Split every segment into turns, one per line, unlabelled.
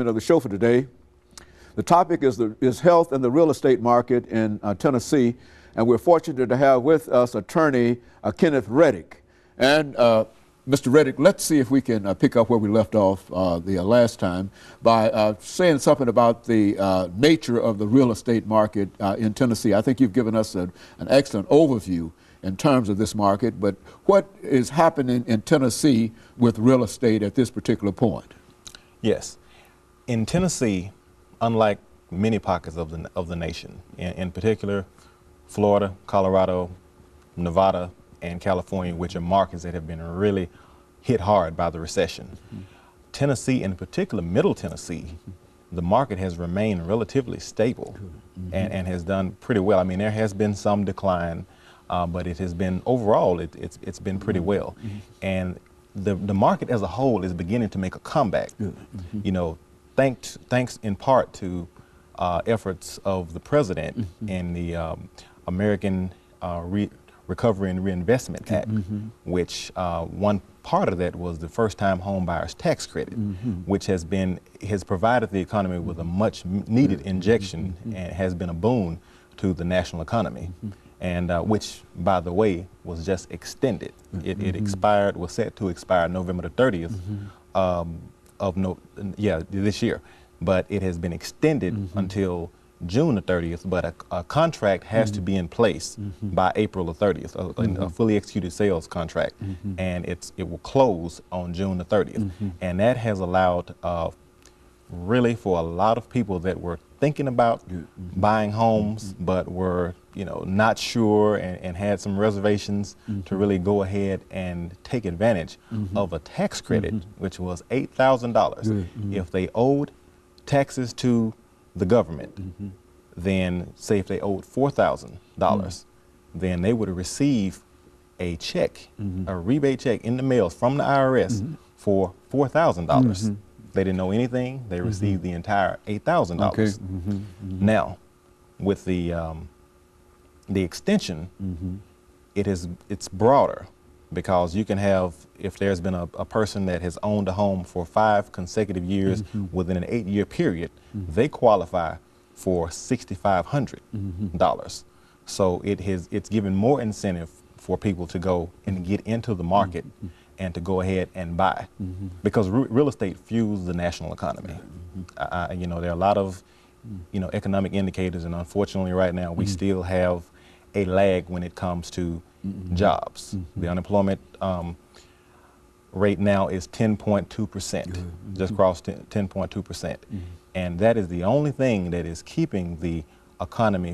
Of the show for today. The topic is health and the real estate market in Tennessee, and we're fortunate to have with us attorney Kenneth Reddick. And Mr. Reddick, let's see if we can pick up where we left off the last time by saying something about the nature of the real estate market in Tennessee. I think you've given us an excellent overview in terms of this market, but what is happening in Tennessee with real estate at this particular point?
Yes. In Tennessee, unlike many pockets of the nation, in particular Florida, Colorado, Nevada, and California, which are markets that have been really hit hard by the recession. Tennessee, in particular Middle Tennessee, the market has remained relatively stable and has done pretty well. I mean, there has been some decline, but it has been, overall, it's been pretty well. And the market as a whole is beginning to make a comeback. You know, thanks in part to efforts of the president in the American Recovery and Reinvestment Act, which one part of that was the first-time home buyers tax credit, which has provided the economy with a much needed injection and has been a boon to the national economy. And which, by the way, was just extended. It expired, was set to expire November the 30th this year. But it has been extended until June the 30th, but a contract has to be in place by April the 30th, a fully executed sales contract, and it will close on June the 30th. And that has allowed really for a lot of people that were thinking about buying homes but were not sure and had some reservations to really go ahead and take advantage of a tax credit, which was $8,000. If they owed taxes to the government, then say if they owed $4,000, then they would receive a check, a rebate check in the mail from the IRS for $4,000. They didn't know anything. They received the entire $8,000. Now, with the extension, it's broader, because you can have, if there's been a person that has owned a home for 5 consecutive years within an 8-year period, they qualify for $6,500. So it's given more incentive for people to go and get into the market and to go ahead and buy, because real estate fuels the national economy. There are a lot of economic indicators, and unfortunately right now we still have a lag when it comes to jobs. The unemployment rate now is 10.2%, just crossed 10.2%. And that is the only thing that is keeping the economy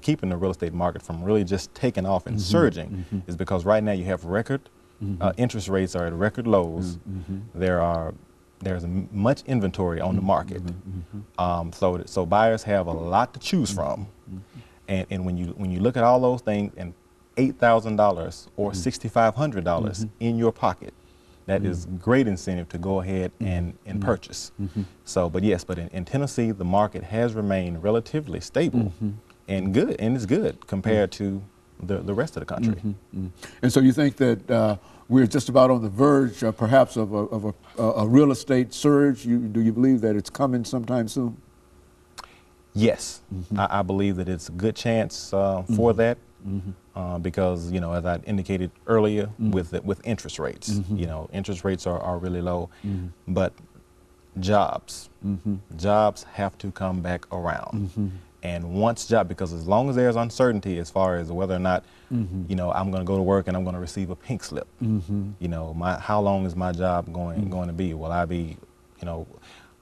keeping the real estate market from really just taking off and surging, is because right now you have record interest rates are at record lows. There's much inventory on the market. So buyers have a lot to choose from. And when you look at all those things, and $8,000 or $6,500 in your pocket, that is great incentive to go ahead and purchase. So, but in Tennessee, the market has remained relatively stable and good, and it's good compared to the rest of the country.
And so you think that we're just about on the verge, perhaps, of a real estate surge? Do you believe that it's coming sometime soon?
Yes, I believe that it's a good chance for that, because as I indicated earlier, with interest rates, interest rates are really low, but jobs have to come back around. And once because as long as there's uncertainty as far as whether or not, I'm going to go to work and I'm going to receive a pink slip, how long is my job going to be? Will I be,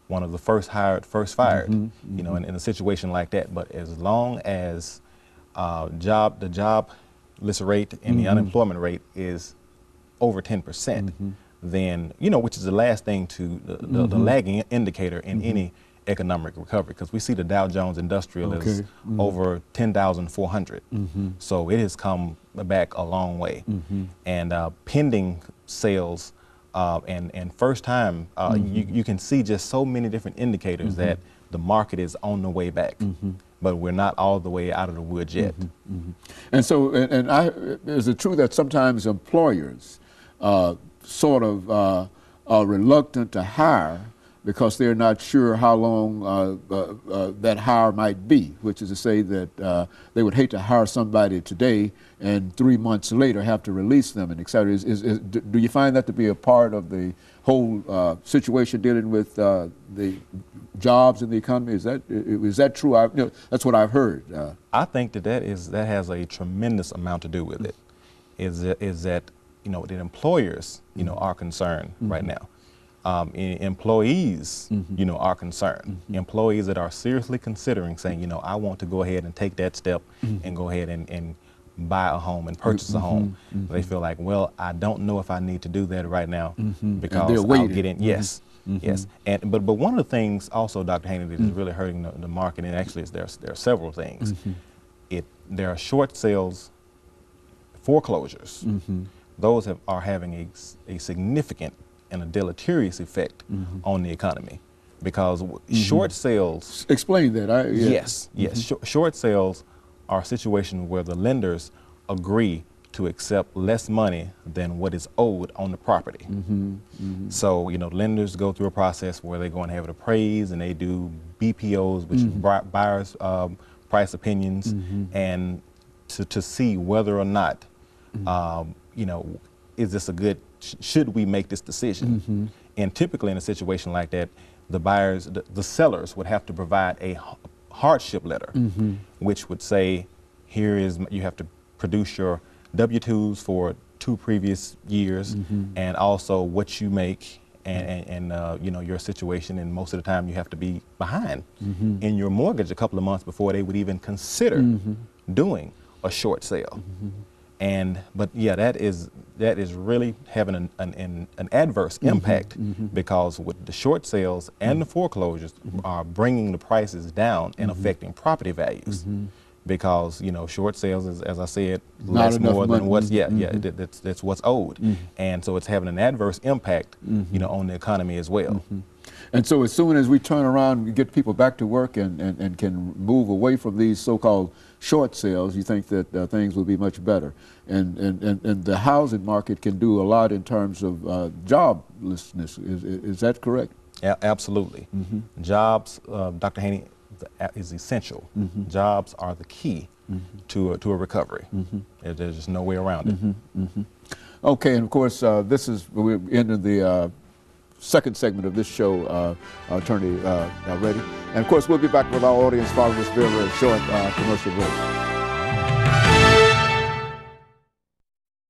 one of the first hired, first fired, in a situation like that? But as long as the jobless rate and the unemployment rate is over 10%, then, which is the last thing to the lagging indicator in any economic recovery, because we see the Dow Jones Industrial is over 10,400. So it has come back a long way. And pending sales and first time, you can see just so many different indicators that the market is on the way back. But we're not all the way out of the woods yet.
And so, is it true that sometimes employers sort of are reluctant to hire because they're not sure how long that hire might be, which is to say that they would hate to hire somebody today and 3 months later have to release them, and et cetera. Do you find that to be a part of the whole situation dealing with the jobs in the economy? Is that true? That's what I've heard.
I think that has a tremendous amount to do with it. Is that the employers are concerned right now. Employees are concerned. Employees that are seriously considering saying, I want to go ahead and take that step and go ahead and buy a home and purchase a home. They feel like, well, I don't know if I need to do that right now because I'll get in. Yes. Yes, but one of the things also, Dr. Haney, that is really hurting the market, and actually there are several things. There are short sales, foreclosures. Those are having a significant and a deleterious effect on the economy, because short sales.
Explain that.
Yes. Short sales are situations where the lenders agree to accept less money than what is owed on the property. So, lenders go through a process where they go and have it appraised, and they do BPOs, which buyers price opinions, and to see whether or not, is this a good, should we make this decision? And typically in a situation like that, the buyers, the sellers would have to provide a hardship letter, which would say, you have to produce your W-2s for 2 previous years, and also what you make, and your situation, and most of the time you have to be behind in your mortgage a couple of months before they would even consider doing a short sale. But yeah, that is really having an adverse impact, because with the short sales and the foreclosures are bringing the prices down and affecting property values. Because short sales, as I said, less more than what's that's what's owed, and so it's having an adverse impact on the economy as well.
And so as soon as we turn around and get people back to work and can move away from these so-called short sales, you think that things will be much better, and the housing market can do a lot in terms of joblessness. Is that correct?
Absolutely. Jobs, Dr. Haney, is essential. Jobs are the key to a recovery. There's just no way around it.
Okay, and of course, we're ending the second segment of this show, Attorney Reddy. And of course, we'll be back with our audience following this very, very short commercial break.